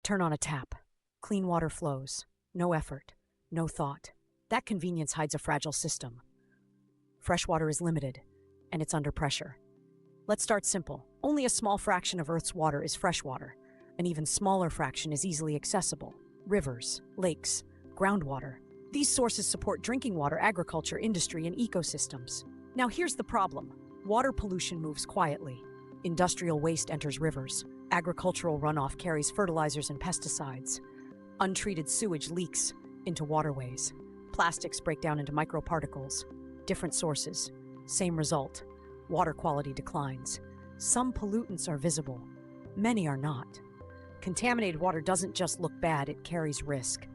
Turn on a tap. Clean water flows. No effort. No thought. That convenience hides a fragile system. Freshwater is limited, and it's under pressure. Let's start simple. Only a small fraction of Earth's water is freshwater. An even smaller fraction is easily accessible. Rivers, lakes, groundwater. These sources support drinking water, agriculture, industry, and ecosystems. Now here's the problem. Water pollution moves quietly. Industrial waste enters rivers. Agricultural runoff carries fertilizers and pesticides. Untreated sewage leaks into waterways. Plastics break down into microparticles. Different sources, same result. Water quality declines. Some pollutants are visible. Many are not. Contaminated water doesn't just look bad, it carries risk.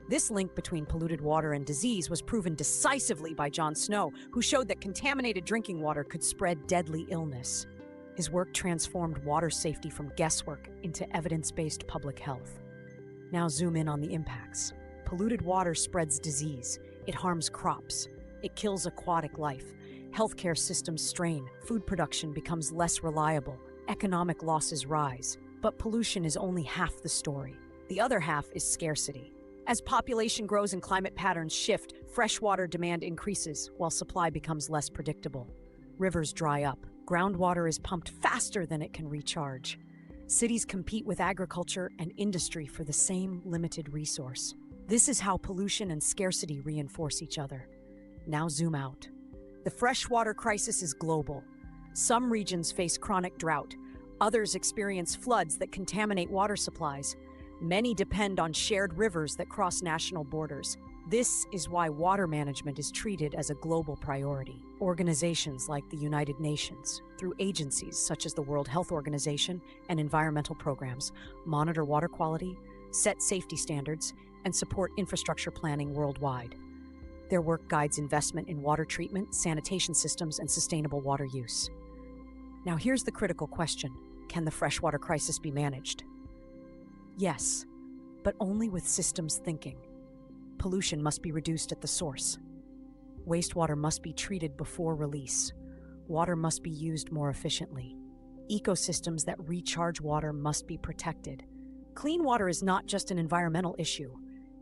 This link between polluted water and disease was proven decisively by John Snow, who showed that contaminated drinking water could spread deadly illness. His work transformed water safety from guesswork into evidence-based public health. Now zoom in on the impacts. Polluted water spreads disease. It harms crops. It kills aquatic life. Healthcare systems strain. Food production becomes less reliable. Economic losses rise. But pollution is only half the story. The other half is scarcity. As population grows and climate patterns shift, freshwater demand increases while supply becomes less predictable. Rivers dry up. Groundwater is pumped faster than it can recharge. Cities compete with agriculture and industry for the same limited resource. This is how pollution and scarcity reinforce each other. Now zoom out. The freshwater crisis is global. Some regions face chronic drought. Others experience floods that contaminate water supplies. Many depend on shared rivers that cross national borders. This is why water management is treated as a global priority. Organizations like the United Nations, through agencies such as the World Health Organization and environmental programs, monitor water quality, set safety standards, and support infrastructure planning worldwide. Their work guides investment in water treatment, sanitation systems, and sustainable water use. Now here's the critical question. Can the freshwater crisis be managed? Yes, but only with systems thinking. Pollution must be reduced at the source. Wastewater must be treated before release. Water must be used more efficiently. Ecosystems that recharge water must be protected. Clean water is not just an environmental issue.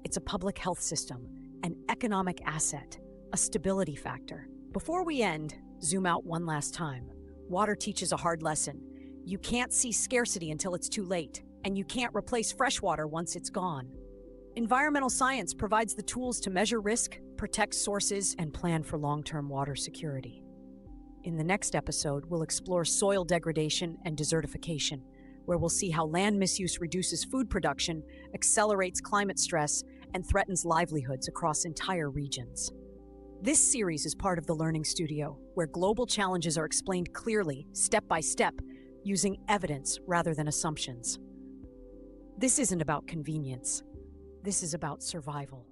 It's a public health system, an economic asset, a stability factor. Before we end, zoom out one last time. Water teaches a hard lesson. You can't see scarcity until it's too late, and you can't replace freshwater once it's gone. Environmental science provides the tools to measure risk, protect sources, and plan for long-term water security. In the next episode, we'll explore soil degradation and desertification, where we'll see how land misuse reduces food production, accelerates climate stress, and threatens livelihoods across entire regions. This series is part of the Learning Studio, where global challenges are explained clearly, step by step, using evidence rather than assumptions. This isn't about convenience. This is about survival.